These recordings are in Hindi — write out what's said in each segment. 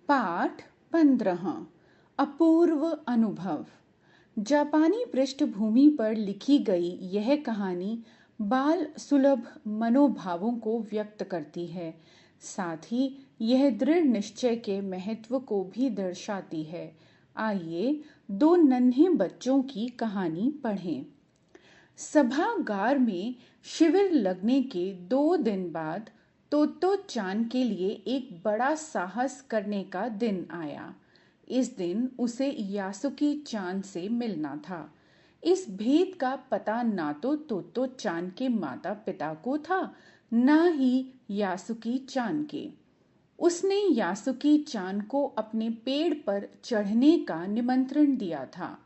पाठ 15। अपूर्व अनुभव। जापानी पृष्ठभूमि पर लिखी गई यह कहानी बाल सुलभ मनोभावों को व्यक्त करती है, साथ ही यह दृढ़ निश्चय के महत्व को भी दर्शाती है। आइए दो नन्हे बच्चों की कहानी पढ़ें। सभागार में शिविर लगने के 2 दिन बाद तोतो चान के लिए एक बड़ा साहस करने का दिन आया। इस दिन उसे यासुकी चान से मिलना था। इस भेद का पता ना तो तोतो चान के माता पिता को था, ना ही यासुकी चान के। उसने यासुकी चान को अपने पेड़ पर चढ़ने का निमंत्रण दिया था।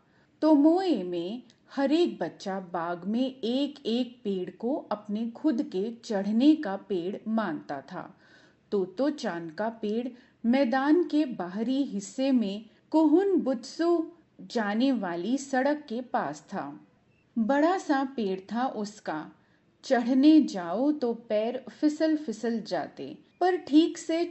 तोमोए में हर एक बच्चा बाग में एक एक पेड़ को अपने खुद के चढ़ने का पेड़ मानता था। तोतो चान का पेड़ मैदान के बाहरी हिस्से में कोहुन बुत्सु जाने वाली सड़क के पास था। बड़ा सा पेड़ था उसका। चढ़ने जाओ तो पैर फिसल फिसल जाते, पर ठीक से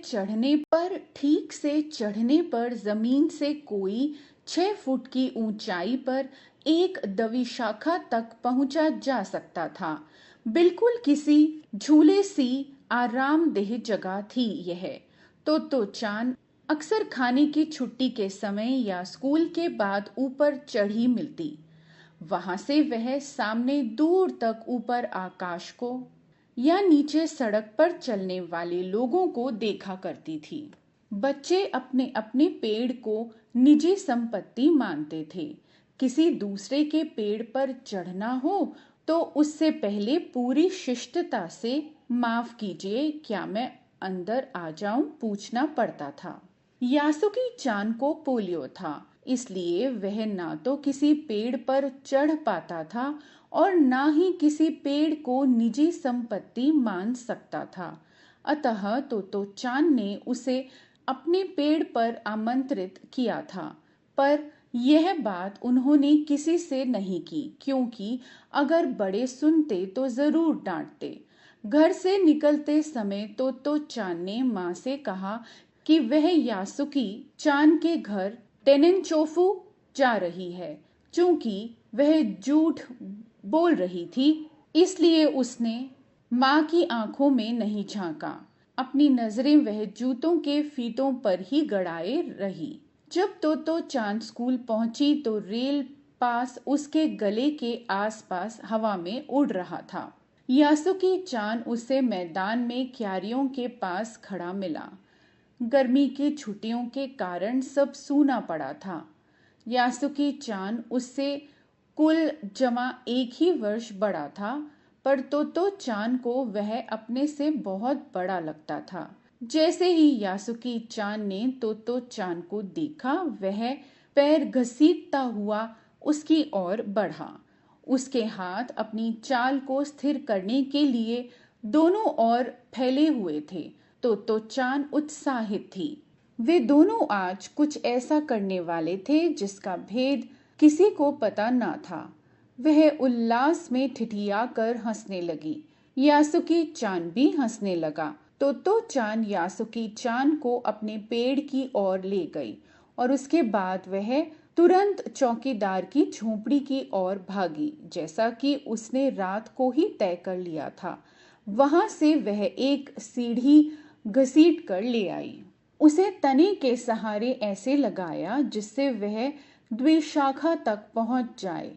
चढ़ने पर जमीन से कोई 6 फुट की ऊंचाई पर एक दविशाखा तक पहुंचा जा सकता था। बिल्कुल किसी झूले सी आरामदेह जगह थी यह। तो चान अक्सर खाने की छुट्टी के समय या स्कूल के बाद ऊपर चढ़ी मिलती। वहां से वह सामने दूर तक ऊपर आकाश को या नीचे सड़क पर चलने वाले लोगों को देखा करती थी। बच्चे अपने अपने पेड़ को निजी संपत्ति मानते थे। किसी दूसरे के पेड़ पर चढ़ना हो तो उससे पहले पूरी शिष्टता से माफ कीजिए, क्या मैं अंदर आ जाऊं, पूछना पड़ता था। यासुकी चान को पोलियो था, इसलिए वह ना तो किसी पेड़ पर चढ़ पाता था और ना ही किसी पेड़ को निजी संपत्ति मान सकता था। अतः तो चान ने उसे अपने पेड़ पर आमंत्रित किया था, पर यह बात उन्होंने किसी से नहीं की, क्योंकि अगर बड़े सुनते तो जरूर डांटते। घर से निकलते समय तो चान ने माँ से कहा कि वह यासुकी चान के घर टेनेनचोफू जा रही है। चूंकि वह झूठ बोल रही थी, इसलिए उसने माँ की आंखों में नहीं झांका। अपनी नजरें वह जूतों के फीतों पर ही गड़ाए रही। जब तो चांद स्कूल पहुंची तो रेल पास उसके गले के आसपास हवा में उड़ रहा था। यासुकी चान उसे मैदान में क्यारियों के पास खड़ा मिला। गर्मी की छुट्टियों के कारण सब सूना पड़ा था। यासुकी चान उससे कुल जमा 1 ही वर्ष बड़ा था, पर तो चान को वह अपने से बहुत बड़ा लगता था। जैसे ही यासुकी चान ने तो चान को देखा, वह पैर घसीटता हुआ उसकी ओर बढ़ा। उसके हाथ अपनी चाल को स्थिर करने के लिए दोनों ओर फैले हुए थे। तो चान उत्साहित थी। वे दोनों आज कुछ ऐसा करने वाले थे जिसका भेद किसी को पता ना था। वह उल्लास में ठिठियाकर हंसने लगी। यासुकी चान भी हंसने लगा। तो चान यासुकी चान को अपने पेड़ की ओर ले गई और उसके बाद वह तुरंत चौकीदार की झोपड़ी की ओर भागी, जैसा कि उसने रात को ही तय कर लिया था। वहां से वह एक सीढ़ी घसीट कर ले आई। उसे तने के सहारे ऐसे लगाया जिससे वह द्विशाखा तक पहुंच जाए।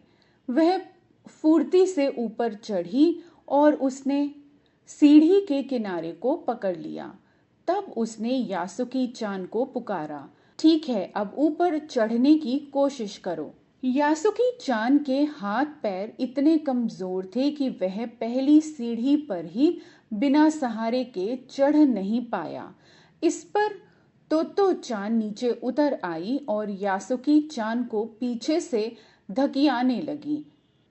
वह फुर्ती से ऊपर चढ़ी और उसने सीढ़ी के किनारे को पकड़ लिया। तब उसने यासुकी चान को पुकारा, ठीक है, अब ऊपर चढ़ने की कोशिश करो। यासुकी चान के हाथ पैर इतने कमजोर थे कि वह पहली सीढ़ी पर ही बिना सहारे के चढ़ नहीं पाया। इस पर तो चान नीचे उतर आई और यासुकी चान को पीछे से धकियाने लगी।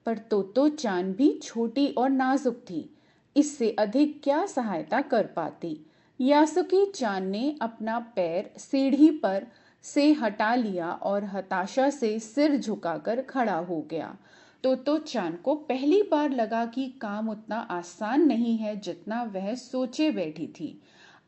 पर तो चान भी छोटी और नाजुक थी, इससे अधिक क्या सहायता कर पाती। यासुकी चान ने अपना पैर सीढ़ी पर से हटा लिया और हताशा से सिर झुकाकर खड़ा हो गया। तो चान को पहली बार लगा कि काम उतना आसान नहीं है जितना वह सोचे बैठी थी।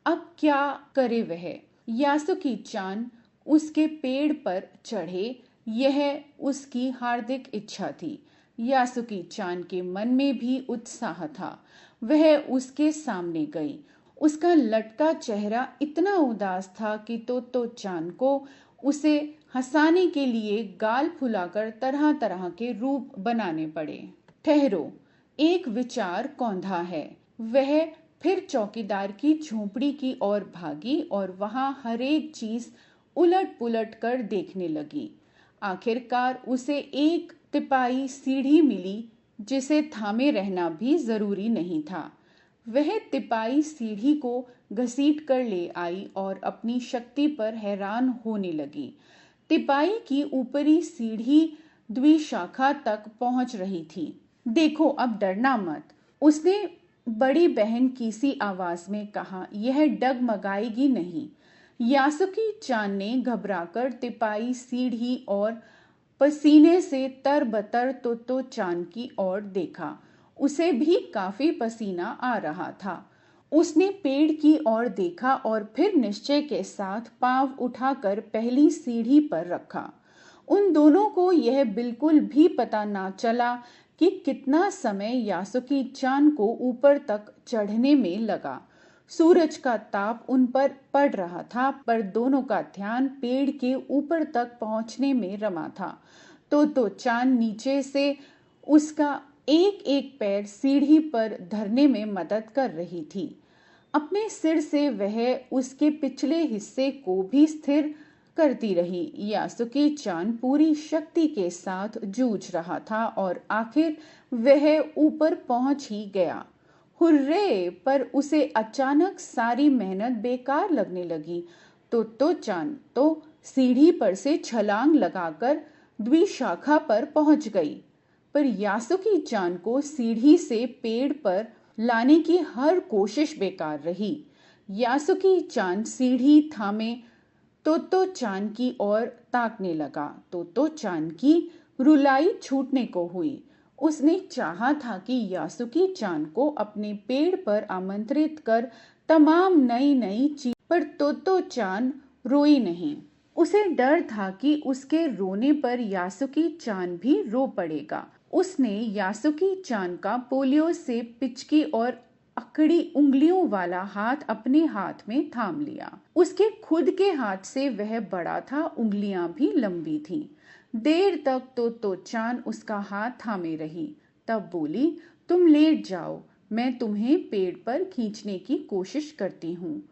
अब क्या करे वह? यासुकी चान उसके पेड़ पर चढ़े, यह उसकी हार्दिक इच्छा थी। यासुकी चान के मन में भी उत्साह था। वह उसके सामने गई। उसका लटका चेहरा इतना उदास था कि तो चान को उसे हंसाने के लिए गाल फुलाकर तरह तरह के रूप बनाने पड़े। ठहरो, एक विचार कौंधा है। वह फिर चौकीदार की झोपड़ी की ओर भागी और वहां हर एक चीज उलट पुलट कर देखने लगी। आखिरकार उसे एक तिपाई सीढ़ी मिली जिसे थामे रहना भी जरूरी नहीं था। वह तिपाई सीढ़ी को घसीट कर ले आई और अपनी शक्ति पर हैरान होने लगी। तिपाई की ऊपरी सीढ़ी द्विशाखा तक पहुंच रही थी। देखो, अब डरना मत, उसने बड़ी बहन की सी आवाज में कहा। यह डगमगाएगी नहीं। यासुकी चान ने घबराकर तिपाई सीढ़ी और पसीने से तरबतर तो चान की ओर देखा। उसे भी काफी पसीना आ रहा था। उसने पेड़ की ओर देखा और फिर निश्चय के साथ पांव उठाकर पहली सीढ़ी पर रखा। उन दोनों को यह बिल्कुल भी पता ना चला कि कितना समय यासुकी चान को ऊपर तक चढ़ने में लगा। सूरज का ताप उन पर पड़ रहा था, पर दोनों का ध्यान पेड़ के ऊपर तक पहुंचने में रमा था। तो चान नीचे से उसका एक एक पैर सीढ़ी पर धरने में मदद कर रही थी। अपने सिर से वह उसके पिछले हिस्से को भी स्थिर करती रही। यासुकी चान पूरी शक्ति के साथ जूझ रहा था और आखिर वह ऊपर पहुंच ही गया। हुर्रे! पर उसे अचानक सारी मेहनत बेकार लगने लगी। तो चान तो सीढ़ी पर से छलांग लगाकर द्विशाखा पर पहुंच गई, पर यासुकी चान को सीढ़ी से पेड़ पर लाने की हर कोशिश बेकार रही। यासुकी चान सीढ़ी थामे तो चान की ओर ताकने लगा। तो चान की रुलाई छूटने को हुई। उसने चाहा था कि यासुकी चान को अपने पेड़ पर आमंत्रित कर तमाम नई नई चीज, पर तो चान रोई नहीं। उसे डर था कि उसके रोने पर यासुकी चान भी रो पड़ेगा। उसने यासुकी चान का पोलियो से पिचकी और अकड़ी उंगलियों वाला हाथ अपने हाथ में थाम लिया। उसके खुद के हाथ से वह बड़ा था, उंगलियां भी लंबी थी। देर तक तो चान उसका हाथ थामे रही, तब बोली, तुम लेट जाओ, मैं तुम्हें पेड़ पर खींचने की कोशिश करती हूँ।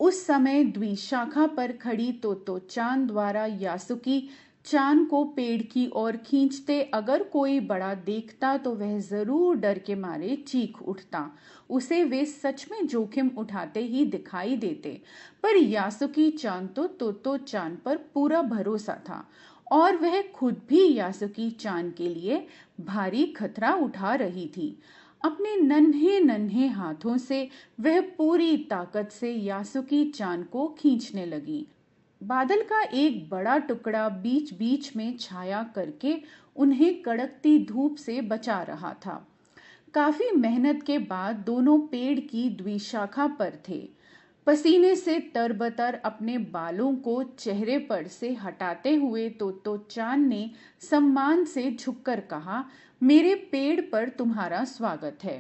उस समय द्विशाखा पर खड़ी तो चान द्वारा यासुकी चान को पेड़ की ओर खींचते अगर कोई बड़ा देखता तो वह जरूर डर के मारे चीख उठता। उसे वे सच में जोखिम उठाते ही दिखाई देते, पर यासुकी चान तो चान पर पूरा भरोसा था और वह खुद भी यासुकी चान के लिए भारी खतरा उठा रही थी। अपने नन्हे नन्हे हाथों से वह पूरी ताकत से यासुकी चान को खींचने लगी। बादल का एक बड़ा टुकड़ा बीच बीच में छाया करके उन्हें कड़कती धूप से बचा रहा था। काफी मेहनत के बाद दोनों पेड़ की द्विशाखा पर थे। पसीने से तरबतर अपने बालों को चेहरे पर से हटाते हुए तो चान ने सम्मान से झुककर कहा, मेरे पेड़ पर तुम्हारा स्वागत है।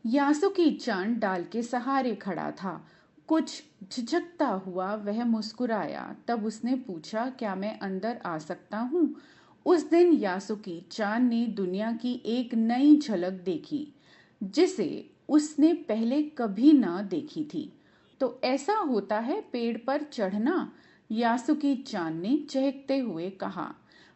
यासुकी चान डाल के सहारे खड़ा था। कुछ झिझकता हुआ वह मुस्कुराया। तब उसने पूछा, क्या मैं अंदर आ सकता हूँ? उस दिन यासुकी चान ने दुनिया की एक नई झलक देखी जिसे उसने पहले कभी ना देखी थी। तो ऐसा होता है पेड़ पर चढ़ना? यासुकी चान ने चहकते हुए कहा।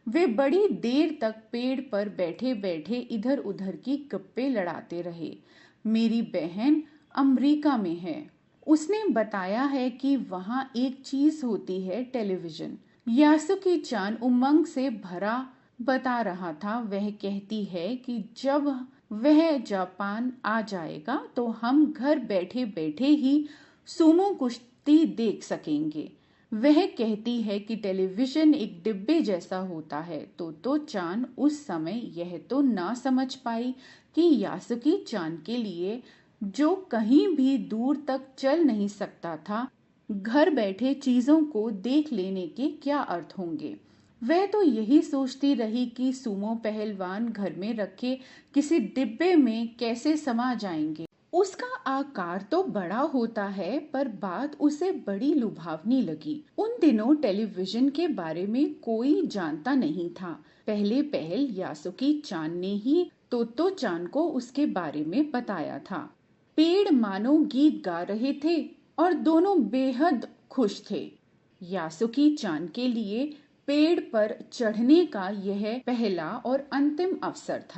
वे बड़ी देर तक पेड़ पर बैठे बैठे इधर उधर की गप्पे लड़ाते रहे। मेरी बहन अमेरिका में है, उसने बताया है कि वहां एक चीज होती है, टेलीविजन। यासुकी चान उमंग से भरा बता रहा था। वह कहती है कि जब वह जापान आ जाएगा तो हम घर बैठे बैठे ही सुमो कुश्ती देख सकेंगे। वह कहती है कि टेलीविजन एक डिब्बे जैसा होता है। तो चान उस समय यह तो ना समझ पाई कि यासुकी चान के लिए जो कहीं भी दूर तक चल नहीं सकता था, घर बैठे चीजों को देख लेने के क्या अर्थ होंगे। वह तो यही सोचती रही कि सुमो पहलवान घर में रखे किसी डिब्बे में कैसे समा जाएंगे। उसका आकार तो बड़ा होता है, पर बात उसे बड़ी लुभावनी लगी। उन दिनों टेलीविजन के बारे में कोई जानता नहीं था। पहले पहल यासुकी चान ने ही तोतो चान को उसके बारे में बताया था। पेड़ मानो गीत गा रहे थे और दोनों बेहद खुश थे। यासुकी चान के लिए पेड़ पर चढ़ने का यह पहला और अंतिम अवसर था।